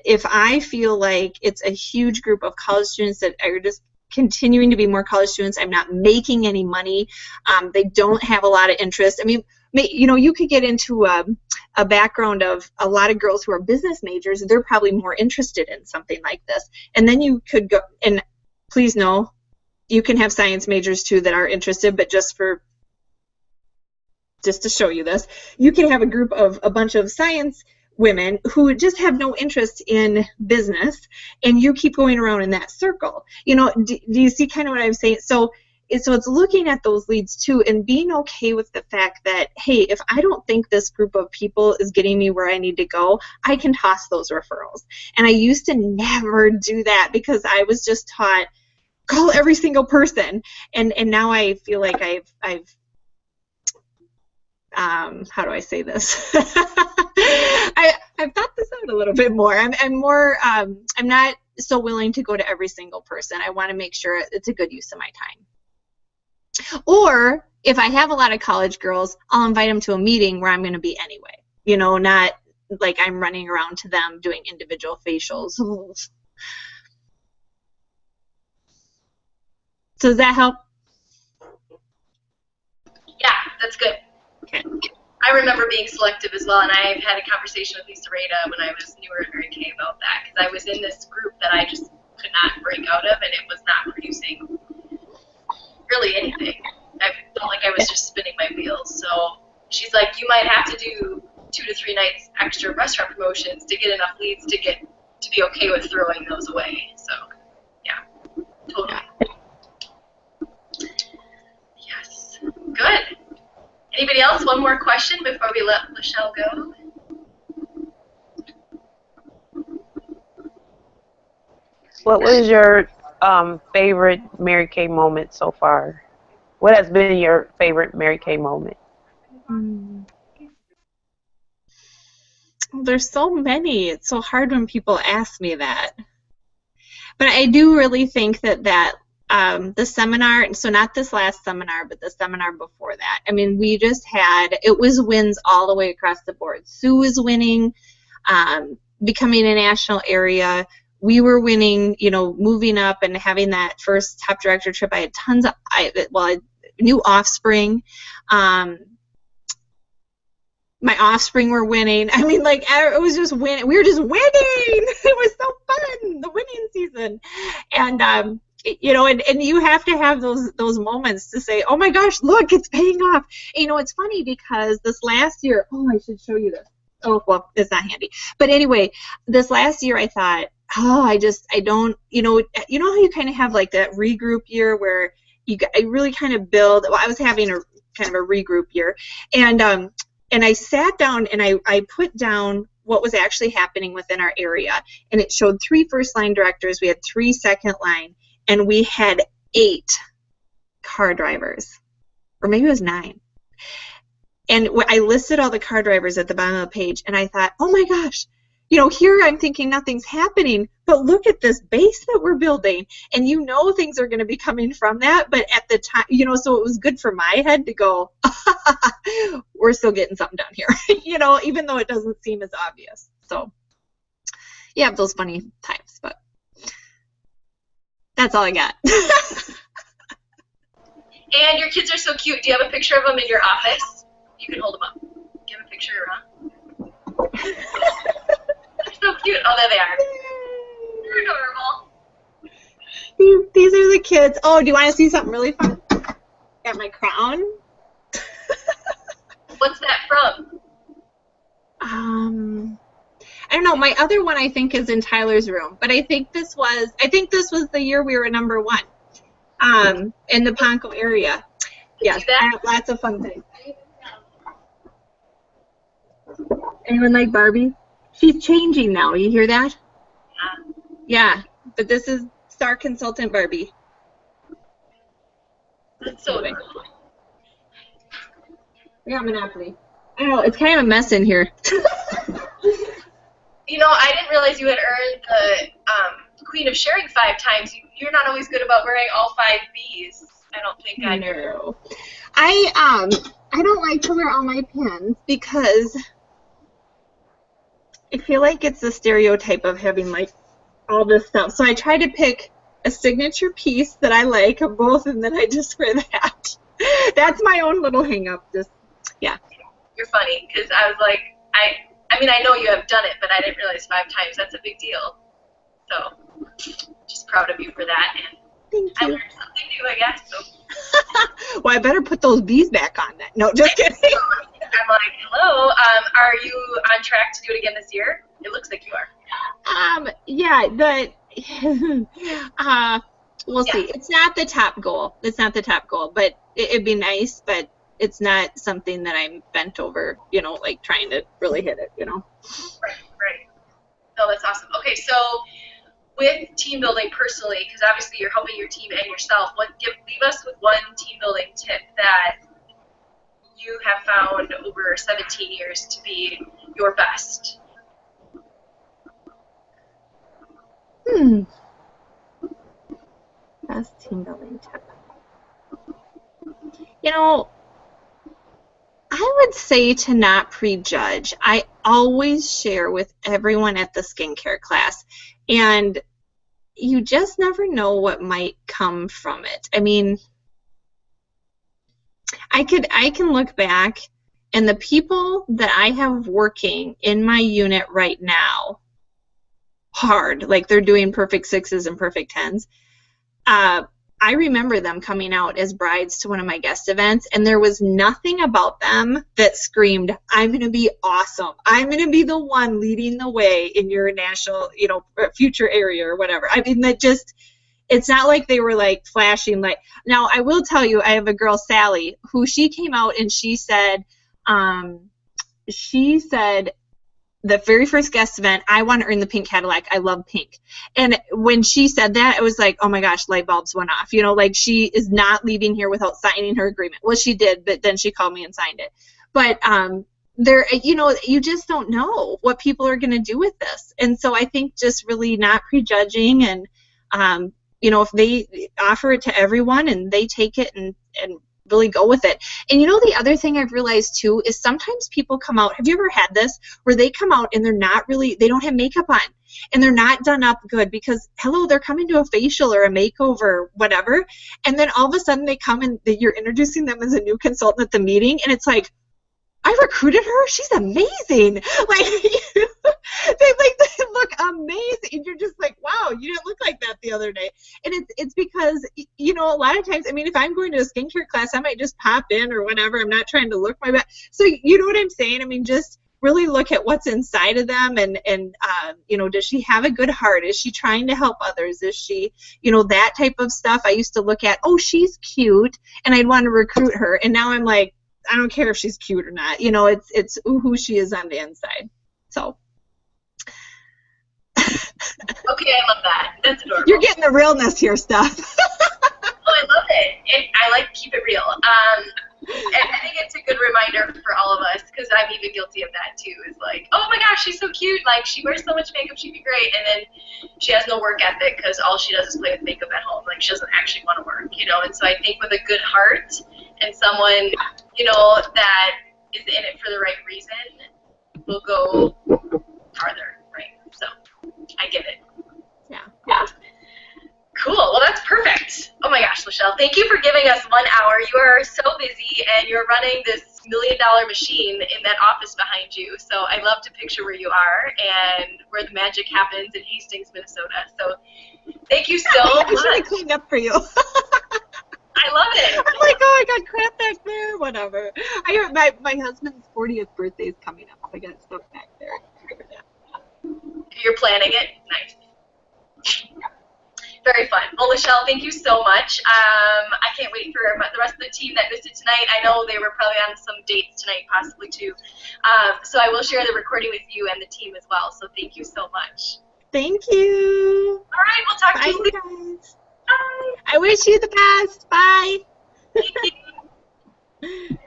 Speaker 3: if I feel like it's a huge group of college students that are just continuing to be more college students, I'm not making any money, they don't have a lot of interest. I mean, you know, you could get into a background of a lot of girls who are business majors, they're probably more interested in something like this. And then you could go, and please know, you can have science majors too that are interested, but just to show you this, you can have a group of a bunch of science women who just have no interest in business, and you keep going around in that circle. You know, do you see kind of what I'm saying? So it's looking at those leads too, and being okay with the fact that, hey, if I don't think this group of people is getting me where I need to go, I can toss those referrals. And I used to never do that because I was just taught, call every single person. And now I feel like I've how do I say this? I've thought this out a little bit more. I'm more, I'm not so willing to go to every single person. I want to make sure it's a good use of my time. Or if I have a lot of college girls, I'll invite them to a meeting where I'm going to be anyway. You know, not like I'm running around to them doing individual facials. So does that help?
Speaker 2: Yeah, that's good.
Speaker 3: Okay.
Speaker 2: I remember being selective as well, and I've had a conversation with Lisa Rada when I was newer at Mary Kay about that, because I was in this group that I just could not break out of, and it was not producing really anything. I felt like I was just spinning my wheels. So she's like, you might have to do 2 to 3 nights extra restaurant promotions to get enough leads to be okay with throwing those away. So yeah, totally. Yes, good. Anybody else? One more question before we let Michelle go.
Speaker 4: What was your favorite Mary Kay moment so far? What has been your favorite Mary Kay moment?
Speaker 3: There's so many. It's so hard when people ask me that. But I do really think that the seminar, so not this last seminar, but the seminar before that, I mean, we just had, it was wins all the way across the board. Sue was winning, becoming a national area. We were winning, you know, moving up and having that first top director trip. I had tons of, I knew offspring. My offspring were winning. I mean, like, it was just winning. We were just winning. It was so fun, the winning season. And, you know, and you have to have those moments to say, oh my gosh, look, it's paying off. And, you know, it's funny because this last year, oh, I should show you this. Oh, well, it's not handy. But anyway, this last year I thought, oh, I don't, you know how you kind of have like that regroup year where I really kind of build, well, I was having a kind of a regroup year. And I sat down and I put down what was actually happening within our area. And it showed 3 first-line directors. We had 3 second-line. And we had 8 car drivers. Or maybe it was 9. And I listed all the car drivers at the bottom of the page. And I thought, oh, my gosh. You know, here I'm thinking nothing's happening. But look at this base that we're building. And you know things are going to be coming from that. But at the time, you know, so it was good for my head to go, we're still getting something done here, you know, even though it doesn't seem as obvious. So, yeah, those funny times, but that's all I got.
Speaker 2: And your kids are so cute. Do you have a picture of them in your office? You can hold them up. Give a picture around. They're so cute. Oh, there they are. They're adorable.
Speaker 3: These are the kids. Oh, do you want to see something really fun? Got my crown.
Speaker 2: What's that from?
Speaker 3: I don't know. My other one I think is in Tyler's room, but I think this was the year we were number 1 in the Ponco area. Yes, I have lots of fun things. Anyone like Barbie? She's changing now. You hear that? Yeah, but this is Star Consultant Barbie.
Speaker 2: That's so cool.
Speaker 3: We got Monopoly. I know, it's kind of a mess in here.
Speaker 2: You know, I didn't realize you had earned the Queen of Sharing 5 times. You're not always good about wearing all 5 Bs. I don't think I know.
Speaker 3: I don't like to wear all my pins because I feel like it's the stereotype of having like all this stuff. So I try to pick a signature piece that I like of both, and then I just wear that. That's my own little hang-up. Just yeah.
Speaker 2: You're funny because I was like, I mean, I know you have done it, but I didn't realize 5 times. That's a big deal. So, just proud of you for that. And
Speaker 3: thank you.
Speaker 2: I learned something new, I guess. So.
Speaker 3: Well, I better put those bees back on then. No, just kidding.
Speaker 2: I'm like, hello. Are you on track to do it again this year? It looks like you are.
Speaker 3: Yeah. We'll see. It's not the top goal. But it'd be nice. But it's not something that I'm bent over, you know, like trying to really hit it, you know.
Speaker 2: Right. No, that's awesome. Okay, so with team building personally, because obviously you're helping your team and yourself, leave us with one team building tip that you have found over 17 years to be your best.
Speaker 3: Best team building tip. You know, I would say to not prejudge. I always share with everyone at the skincare class, and you just never know what might come from it. I mean, I can look back, and the people that I have working in my unit right now, hard, like they're doing perfect 6s and perfect 10s, I remember them coming out as brides to one of my guest events, and there was nothing about them that screamed, I'm going to be awesome. I'm going to be the one leading the way in your national, you know, future area or whatever. I mean, that just, it's not like they were like flashing like, now I will tell you, I have a girl, Sally, who she came out and she said the very first guest event, I want to earn the pink Cadillac. I love pink. And when she said that, it was like, oh my gosh, light bulbs went off. You know, like she is not leaving here without signing her agreement. Well, she did, but then she called me and signed it. But there, you know, you just don't know what people are going to do with this. And so I think just really not prejudging and, you know, if they offer it to everyone and they take it and really go with it. And you know, the other thing I've realized too is sometimes people come out, have you ever had this, where they come out and they don't have makeup on and they're not done up good because, hello, they're coming to a facial or a makeover or whatever, and then all of a sudden they come and you're introducing them as a new consultant at the meeting, and it's like, I recruited her. She's amazing. Like, they look amazing. And you're just like, wow, you didn't look like that the other day. And it's because, you know, a lot of times, I mean, if I'm going to a skincare class, I might just pop in or whatever. I'm not trying to look my best. So you know what I'm saying? I mean, just really look at what's inside of them, and you know, does she have a good heart? Is she trying to help others? Is she, you know, that type of stuff. I used to look at, oh, she's cute, and I'd want to recruit her. And now I'm like, I don't care if she's cute or not. You know, it's who she is on the inside. So.
Speaker 2: Okay, I love that. That's adorable.
Speaker 3: You're getting the realness here, Steph.
Speaker 2: Oh, I love it. I like to keep it real. And I think it's a good reminder for all of us, because I'm even guilty of that too. Is like, oh my gosh, she's so cute. Like, she wears so much makeup, she'd be great. And then she has no work ethic because all she does is play with makeup at home. Like, she doesn't actually want to work, you know. And so I think with a good heart and someone, you know, that is in it for the right reason, will go farther, right? So I get it.
Speaker 3: Yeah.
Speaker 2: Cool. Well, that's perfect. Oh my gosh, Michelle, thank you for giving us 1 hour. You are so busy, and you're running this $1 million machine in that office behind you. So I love to picture where you are and where the magic happens in Hastings, Minnesota. So thank you so much.
Speaker 3: I should have cleaned up for you.
Speaker 2: I love it.
Speaker 3: I'm like, oh, I got crap back there. Whatever. My husband's 40th birthday is coming up. So I got stuff back there.
Speaker 2: You're planning it? Nice. Very fun. Well, Michelle, thank you so much. I can't wait for the rest of the team that missed it tonight. I know they were probably on some dates tonight, possibly too. So I will share the recording with you and the team as well. So thank you so much.
Speaker 3: Thank you.
Speaker 2: All right, we'll talk to you later.
Speaker 3: Guys.
Speaker 2: Bye.
Speaker 3: I wish you the best. Bye.
Speaker 2: Thank you.